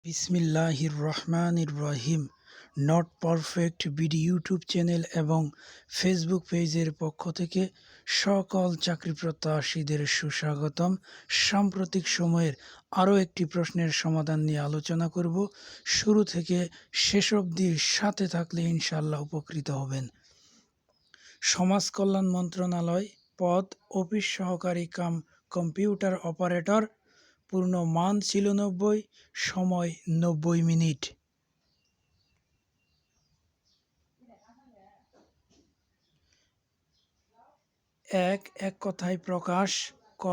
বিসমিল্লাহির রহমানির রহিম। Not perfect BD YouTube channel এবং ফেসবুক পেজের পক্ষ থেকে সকল চাকরি প্রত্যাশীদের সুস্বাগতম। সাম্প্রতিক সময়ের আরও একটি প্রশ্নের সমাধান নিয়ে আলোচনা করব। শুরু থেকে শেষ অবধি সাথে থাকলে ইনশাআল্লাহ উপকৃত হবেন। সমাজ কল্যাণ মন্ত্রণালয়, পদ অফিস সহকারী কাম কম্পিউটার অপারেটর, পূর্ণ মান ছিল 90, সময় 90 মিনিট। এক কথায় প্রকাশ। ক.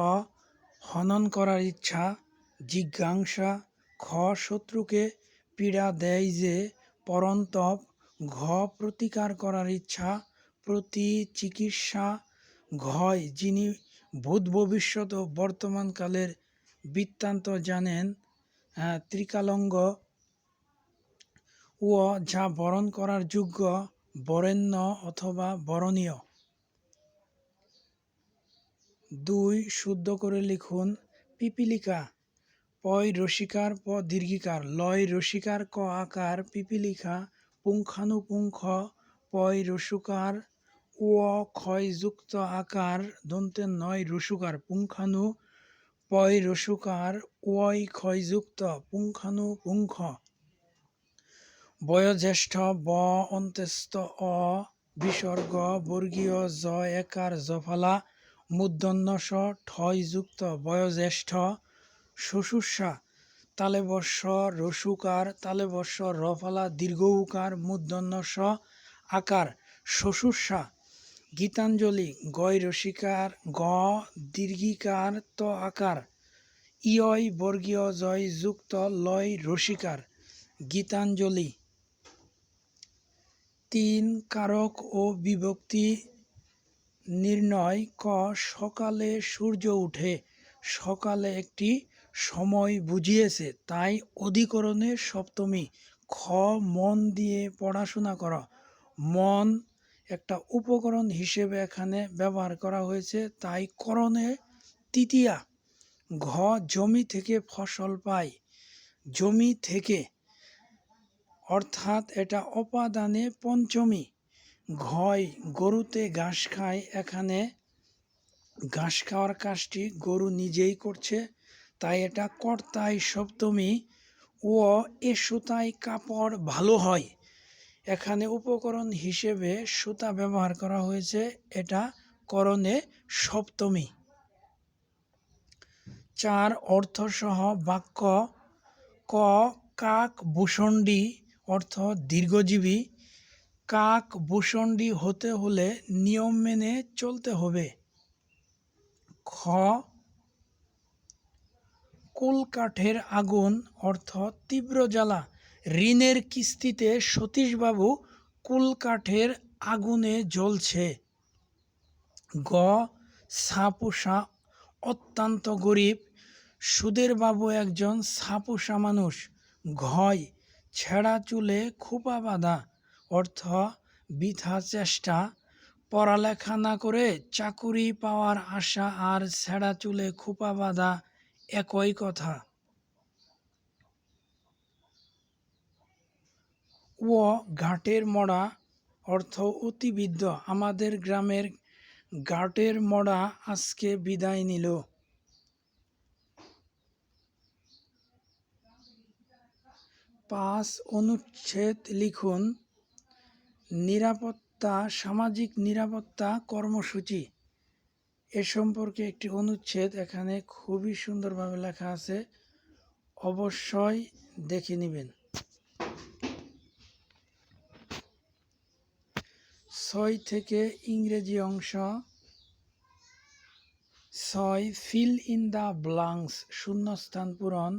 হনন করার ইচ্ছা, জিজ্ঞাসা। খ. শত্রুকে পীড়া দেয় যে পরন্তপ। ঘ. প্রতিকার করার ইচ্ছা, প্রতিচিকিৎসা। ঘয়. যিনি ভূত ভবিষ্যৎ ও বর্তমানকালের বৃত্তান্ত জানেন, ত্রিকালজ্ঞ। ও. যা বরণ করার যোগ্য, বরেণ্য অথবা বরণীয়। 2. শুদ্ধ করে লিখুন। পিপীলিকা। পয় রসিকার, প দীর্ঘিকার, লয় রসিকার, ক আকার, পিপীলিকা। পুঙ্খানুপুঙ্খ, পয় রসুকার, ও ক্ষয়যুক্ত আকার, দন্তে নয় রসুকার, পুঙ্খানু। পয় রসুকার, ওয় ক্ষয়যুক্ত, পুঙ্খানুপুঙ্খ। বয়োজ্যেষ্ঠ, ব অন্ত্যস্ত অ বিসর্গ, বর্গীয়, জ একার, জফলা, মূর্ধন্য ষ ঠয়যুক্ত, বয়োজ্যেষ্ঠ। শ্বশুষা, তালেবস্য রসুকার, তালেবস্য রফলা দীর্ঘ উকার, মূর্ধন্য স আকার, শ্বশুষা। গীতাঞ্জলি, গয় রসিকার, গ দীর্ঘিকার, ত আকার, ইয় বর্গীয়, জয় যুক্ত, লয় রসিকার, গীতাঞ্জলি। 3. কারক ও বিভক্তি নির্ণয়। ক. সকালে সূর্য উঠে। সকালে একটি সময় বুঝিয়েছে, তাই অধিকরণে সপ্তমী। খ. মন দিয়ে পড়াশোনা করা। মন একটা উপকরণ হিসেবে এখানে ব্যবহার করা হয়েছে, তাই করণে তৃতীয়া। ঘ. জমি থেকে ফসল পায়। জমি থেকে অর্থাৎ এটা অপাদানে পঞ্চমী। ঘয়. গরুতে ঘাস খায়। এখানে ঘাস খাওয়ার কাজটি গরু নিজেই করছে, তাই এটা কর্তায় সপ্তমী। ও. এ সুতায় কাপড় ভালো হয়। এখানে উপকরণ হিসেবে সুতা ব্যবহার করা হয়েছে, এটা করণে সপ্তমী। 4. অর্থসহ বাক্য। ক. কাক ভূষণ্ডী, অর্থ দীর্ঘজীবী। কাক ভূষণ্ডী হতে হলে নিয়ম মেনে চলতে হবে। খ. কুলকাঠের আগুন, অর্থ তীব্র জ্বালা। ঋণের কিস্তিতে সতীশবাবু কুলকাঠের আগুনে জ্বলছে। গ. ছাপোষা, অত্যন্ত গরিব। সুধীর বাবু একজন ছাপোষা মানুষ। ঘয়. ছেঁড়া চুলে খোঁপা বাঁধা, অর্থ বৃথা চেষ্টা। পড়ালেখা না করে চাকুরি পাওয়ার আশা আর ছেঁড়া চুলে খোঁপা বাঁধা একই কথা। ও. ঘাটের মড়া, অর্থ অতিবৃদ্ধ। আমাদের গ্রামের ঘাটের মড়া আজকে বিদায় নিল। 5. অনুচ্ছেদ লিখুন। নিরাপত্তা, সামাজিক নিরাপত্তা কর্মসূচি। এ সম্পর্কে একটি অনুচ্ছেদ এখানে খুবই সুন্দরভাবে লেখা আছে, অবশ্যই দেখে নেবেন। 6 থেকে ইংরেজি অংশ। 6. ফিল ইন দ্য ব্লাঙ্কস, শূন্যস্থান পূরণ।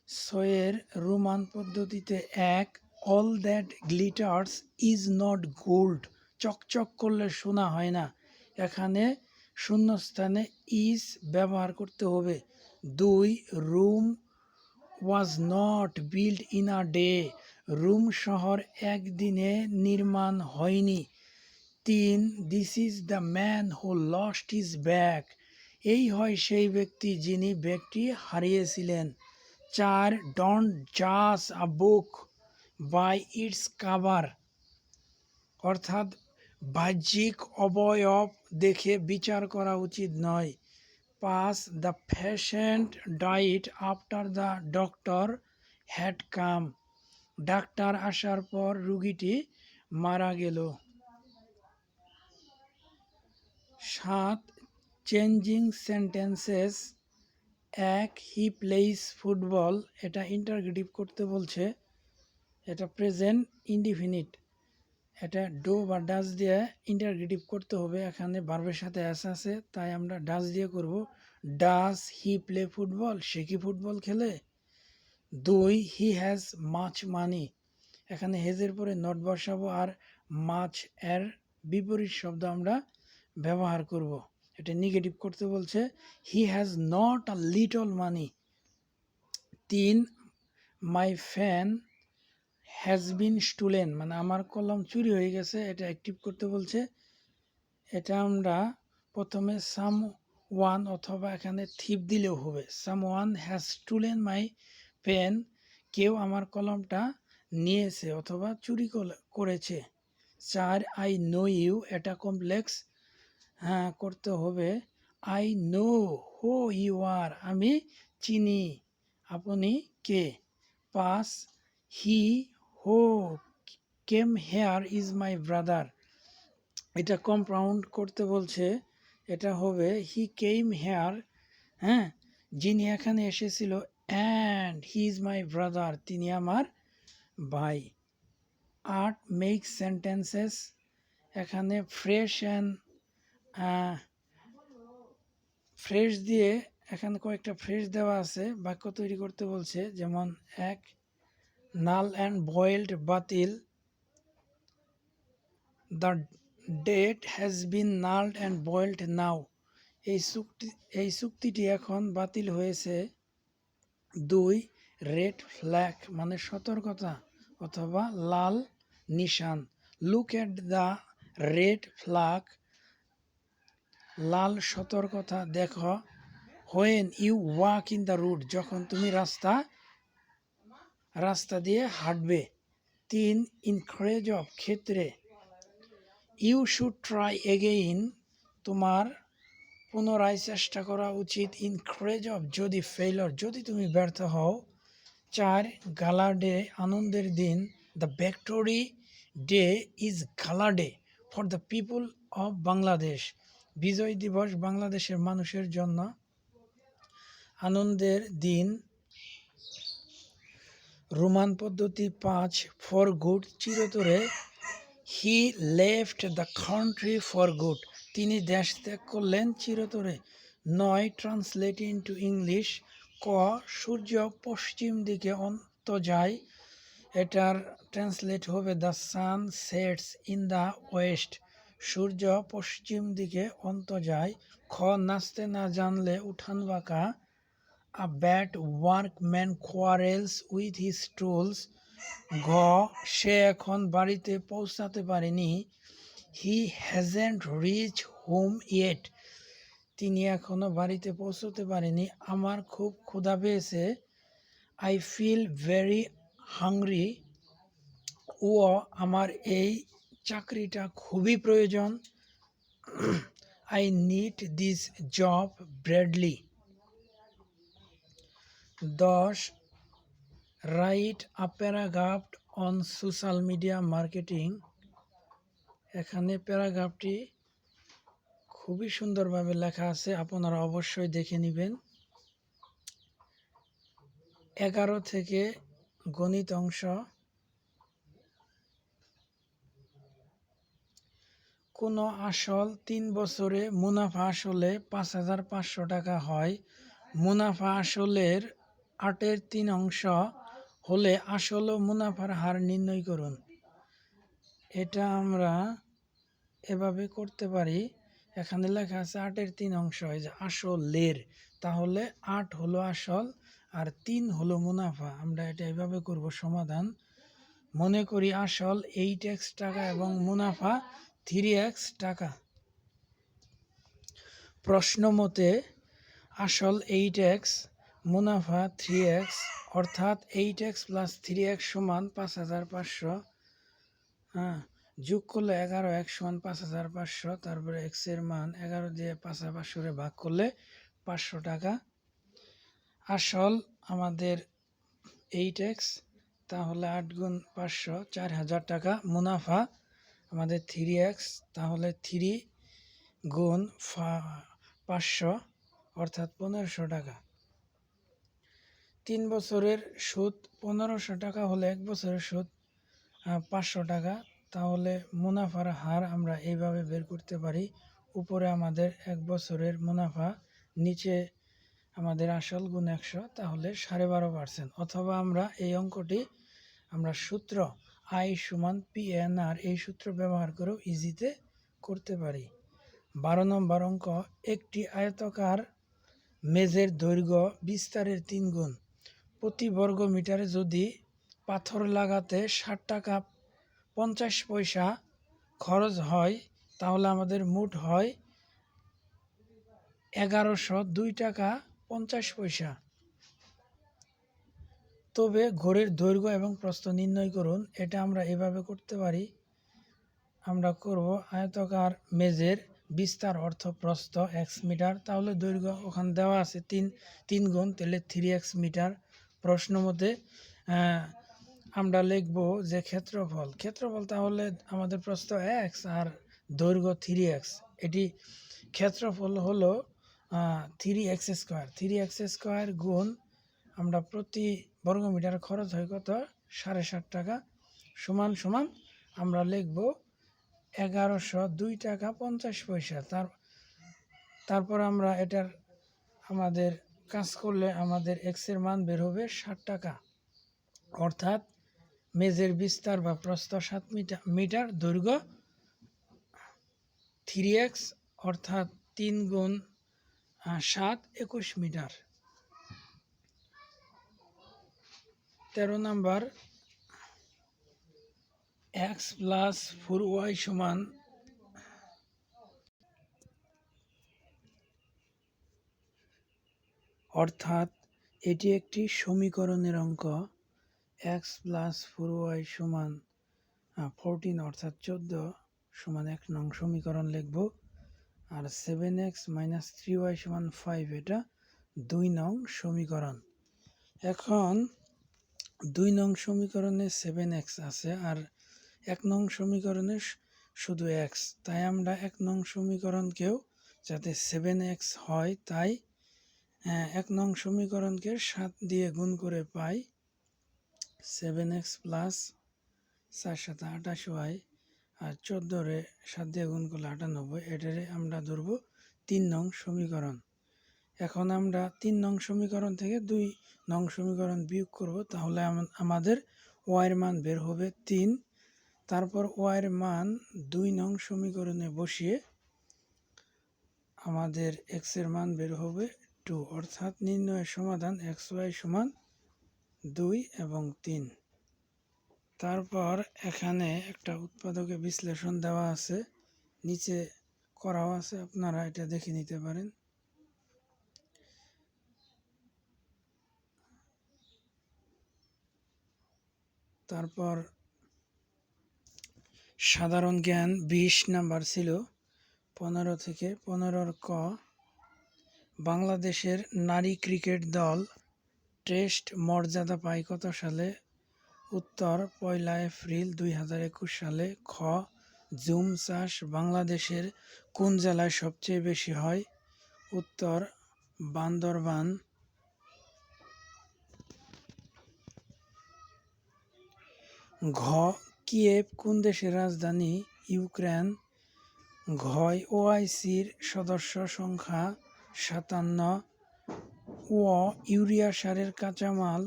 6 রোমান পদ্ধতিতে 1. All that glitters is not gold, চকচক করলে সোনা হয় না। এখানে শূন্যস্থানে ইজ ব্যবহার করতে হবে। 2. Rome was not build in a day, Rome শহর একদিনে নির্মাণ হয়নি। 3. This is the man who lost his bag, এই হয় সেই ব্যক্তি যিনি ব্যাগটি হারিয়েছিলেন। 4. Don't judge a book by its cover, অর্থাৎ বাহ্যিক অবয়ব দেখে বিচার করা উচিত নয়। 5. The patient died after the doctor had come, doctor আসার পর রোগীটি মারা গেল। 7. Changing sentences. 1. হি প্লেইজ ফুটবল, এটা ইন্টারগেটিভ করতে বলছে, এটা প্রেজেন্ট ইনডিফিনিট, এটা ডু বা ডাজ দিয়ে ইন্টারগেটিভ করতে হবে। এখানে ভার্বের সাথে এস আছে, তাই আমরা ডাজ দিয়ে করব। ডাজ হি প্লে ফুটবল, সে কি ফুটবল খেলে? 2. হি হ্যাজ মাচ মানি, এখানে হেজের পরে নট বসাবো আর মাচ এর বিপরীত শব্দ আমরা ব্যবহার করব। এটা নেগেটিভ করতে বলছে, he has not a little money. 3. My fan has been stolen, মানে আমার কলম চুরি হয়ে গেছে, এটা অ্যাক্টিভ করতে বলছে। এটা আমরা প্রথমে সাম ওয়ান অথবা এখানে থিপ দিলেও হবে। Someone has stolen my pen, কেউ আমার কলমটা নিয়েছে অথবা চুরি করেছে। 4. আই নো ইউ, এটা কমপ্লেক্স করতে হবে। I know who you are, আমি চিনি আপনি কে। 5. He who came here is my brother, এটা কম্পাউন্ড করতে বলছে, এটা হবে হি কেম হেয়ার, যিনি এখানে এসেছিল, and he is my brother, তিনি আমার ভাই। 8. মেক সেন্টেন্সেস, এখানে ফ্রেশ অ্যান্ড ফ্রেশ দিয়ে এখানে কয়েকটা ফ্রেশ দেওয়া আছে, বাক্য তৈরি করতে বলছে। যেমন 1. নাল অ্যান্ড বয়েলড, বাতিল। The date has been nulled and বয়েলড নাও, এই চুক্তিটি এখন বাতিল হয়েছে। 2. রেড ফ্ল্যাগ, মানে সতর্কতা অথবা লাল নিশান। Look at the red flag, লাল সতর্কতা দেখো। When you walk in the road, যখন তুমি রাস্তা দিয়ে হাঁটবে। 3. ইনকারেজ অফ, ক্ষেত্রে। ইউ শুড ট্রাই এগেইন, তোমার পুনরায় চেষ্টা করা উচিত। ইনকারেজ অফ, যদি ফেইলর, যদি তুমি ব্যর্থ হও। 4. গালা ডে, আনন্দের দিন। The victory day is gala day for the people of Bangladesh, বিজয় দিবস বাংলাদেশের মানুষের জন্য আনন্দের দিন। রোমান পদ্ধতি 5. ফর গুড, চিরতরে। He left the country for good, তিনি দেশ ত্যাগ করলেন চিরতরে। 9. Translate into English. ক. সূর্য পশ্চিম দিকে অন্ত যায়, এটার ট্রান্সলেট হবে the sun sets in the west, সূর্য পশ্চিম দিকে অন্ত যায়। খ. নাচতে না জানলে উঠান বাঁকা। A bad workman quarrels with his tools. ঘ. সে এখন বাড়িতে পৌঁছাতে পারেনি। He hasn't reach home yet, তিনি এখনো বাড়িতে পৌঁছতে পারেনি। আমার খুব ক্ষুধা পেয়েছে। আই ফিল ভেরি হাংরি, ও আমার এই চাকরিটা খুবই প্রয়োজন। I need this job badly. 10. Write a paragraph on social media marketing, এখানে প্যারাগ্রাফটি খুবই সুন্দরভাবে লেখা আছে, আপনারা অবশ্যই দেখে নেবেন। 11 থেকে গণিত অংশ। কোনো আসল 3 বছরে মুনাফা আসলে 5,500 টাকা হয়। মুনাফা আসলের 8-এর 3 অংশ হলে আসল ও মুনাফার হার নির্ণয় করুন। এটা আমরা এভাবে করতে পারি, এখানে লেখা আছে 8-এর 3 অংশ, এই যে আসলের, তাহলে 8 হলো আসল আর 3 হলো মুনাফা। আমরা এটা এভাবে করব সমাধান। মনে করি আসল 8x টাকা এবং মুনাফা 3x টাকা। প্রশ্ন মতে আসল 8x, মুনাফা 3x অর্থাৎ 8x প্লাস 3x সমান 5500। হ্যাঁ, যোগ করলে 11x সমান 5500। তারপরে x এর মান 11 দিয়ে 5500 ভাগ করলে 500 টাকা। আসল আমাদের 8x, তাহলে 8 গুণ 500 4000 টাকা। মুনাফা আমাদের 3x, তাহলে 3 গুণ 500 অর্থাৎ 1500 টাকা। 3 বছরের সুদ 1500 টাকা হলে 1 বছরের সুদ 500 টাকা। তাহলে মুনাফার হার আমরা এইভাবে বের করতে পারি। উপরে আমাদের 1 বছরের মুনাফা, নিচে আমাদের আসল গুণ 100, তাহলে 12.5%। অথবা আমরা এই অঙ্কটি আমরা সূত্র I সমান PNR এই সূত্র ব্যবহার করেও ইজিতে করতে পারি। 12 নম্বর অঙ্ক, একটি আয়তাকার মেঝের দৈর্ঘ্য বিস্তারের 3 গুণ। প্রতি বর্গ মিটারে যদি পাথর লাগাতে 60 টাকা 50 পয়সা খরচ হয়, তাহলে আমাদের মোট হয় 1102 টাকা 50 পয়সা। তবে ঘরের দৈর্ঘ্য এবং প্রস্থ নির্ণয় করুন। এটা আমরা এভাবে করতে পারি। আমরা করব আয়তাকার মেঝের বিস্তার অর্থ প্রস্থ x মিটার, তাহলে দৈর্ঘ্য ওখানে দেওয়া আছে 3 গুণ, তাহলে 3x মিটার। প্রশ্ন মতে আমরা লিখব যে ক্ষেত্রফল তাহলে আমাদের প্রস্থ x আর দৈর্ঘ্য 3x। এটি ক্ষেত্রফল হলো 3x² গুণ আমরা প্রতি বর্গ মিটার খরচ হয় কত 7.5 টাকা সমান আমরা লিখব 1102 টাকা 50 পয়সা। তারপর আমরা এটার আমাদের কাজ করলে আমাদের x এর মান বের হবে 60 টাকা। অর্থাৎ মেঝের বিস্তার বা প্রস্থ 7 মিটার, দৈর্ঘ্য 3x অর্থাৎ 3 গুণ 7 21 মিটার। 13 নম্বর, x প্লাস 4y সমান অর্থাৎ এটি একটি সমীকরণের অঙ্ক। x প্লাস 4y সমান 14 অর্থাৎ 14 সমান 1 নং সমীকরণ লিখব। আর 7x মাইনাস 3y সমান 5, এটা 2 নং সমীকরণ। এখন 2 নং সমীকরণে 7x আছে আর 1 নং সমীকরণে শুধু x, তাই আমরা 1 নং সমীকরণকেও যাতে 7x হয়, তাই 1 নং সমীকরণকে 7 দিয়ে গুণ করে পাই 7x প্লাস 4 7 28y, আর 14 রে 7 দিয়ে গুণ করলে 98। এটারে আমরা ধরব 3 নং সমীকরণ। এখন আমরা 3 নং সমীকরণ থেকে 2 নং সমীকরণ বিয়োগ করব, তাহলে আমাদের y এর মান বের হবে 3। তারপর y এর মান 2 নং সমীকরণে বসিয়ে আমাদের x এর মান বের হবে 2, অর্থাৎ নির্ণয়ের সমাধান xy সমান 2 এবং 3। তারপর এখানে একটা উৎপাদকের বিশ্লেষণ দেওয়া আছে, নিচে করাও আছে, আপনারা এটা দেখে নিতে পারেন। তারপর সাধারণ জ্ঞান 20 নাম্বার ছিল 15 থেকে 15 ক, বাংলাদেশের নারী ক্রিকেট দল টেস্ট মর্যাদা পায় কত সালে? উত্তর 1 এপ্রিল 2021 সালে। খ, জুম চাষ বাংলাদেশের কোন জেলায় সবচেয়ে বেশি হয়? উত্তর বান্দরবান। ঘ, কিয়েভ কোন দেশের রাজধানী? ইউক্রেন। ঘ, ওআইসির সদস্য সংখ্যা 57। ও, ইউরিয়া সারের কাঁচামাল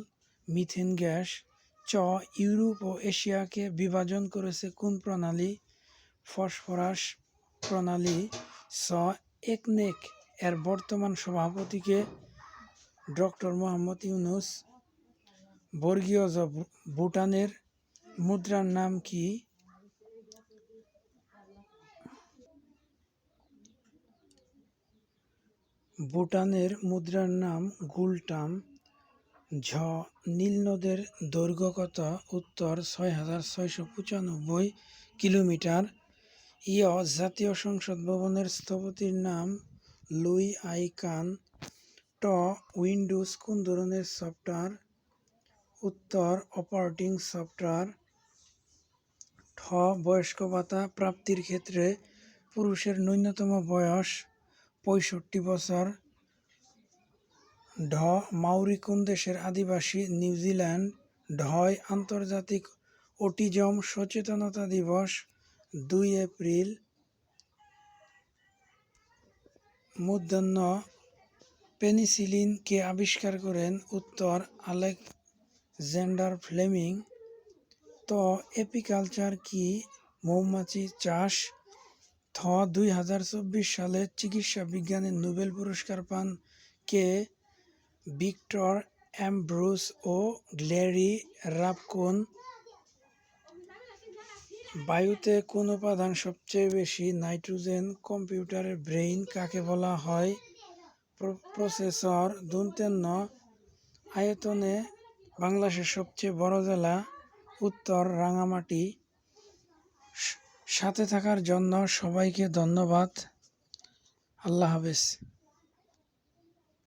মিথেন গ্যাস। চ, ইউরোপ ও এশিয়াকে বিভাজন করেছে কোন প্রণালী? ফসফরাস প্রণালী। স, একনেক এর বর্তমান সভাপতিকে? ডক্টর মোহাম্মদ ইউনুস। বর্গীয় জ, ভুটানের মুদ্রার নাম কি? ভুটানের মুদ্রার নাম গুলটাম। ঝ নীল নদের দৈর্ঘ্য কত? উত্তর ৬,৬৯৫ কিলোমিটার। ইয় জাতীয় সংসদ ভবনের স্থপতির নাম লুই আই কান। ট উইন্ডোজ কোন ধরনের সফটওয়্যার? উত্তর অপারেটিং সফটওয়্যার। ঠ বয়স্ক ভাতা প্রাপ্তির ক্ষেত্রে পুরুষের ন্যূনতম বয়স ৬৫ বছর। ঢ মাউরি কোন দেশের আদিবাসী? নিউজিল্যান্ড। ঢয় আন্তর্জাতিক অটিজম সচেতনতা দিবস ২ এপ্রিল। মূর্ধন্য পেনিসিলিন কে আবিষ্কার করেন? উত্তর আলেকজান্ডার ফ্লেমিং। ত এপিকালচার কি? মৌমাছি চাষ। থ ২০২৪ সালে চিকিৎসা বিজ্ঞানে নোবেল পুরস্কার পান কে? ভিক্টর অ্যামব্রোস ও গ্যারি রাভকুন। বায়ুতে কোন উপাদান সবচেয়ে বেশি? নাইট্রোজেন। কম্পিউটারের ব্রেইন কাকে বলা হয়? প্রসেসর। ন আয়তনে বাংলাদেশের সবচেয়ে বড় জেলা? উত্তর রাঙামাটি। সাথে থাকার জন্য সবাইকে ধন্যবাদ। আল্লাহ হাফেজ।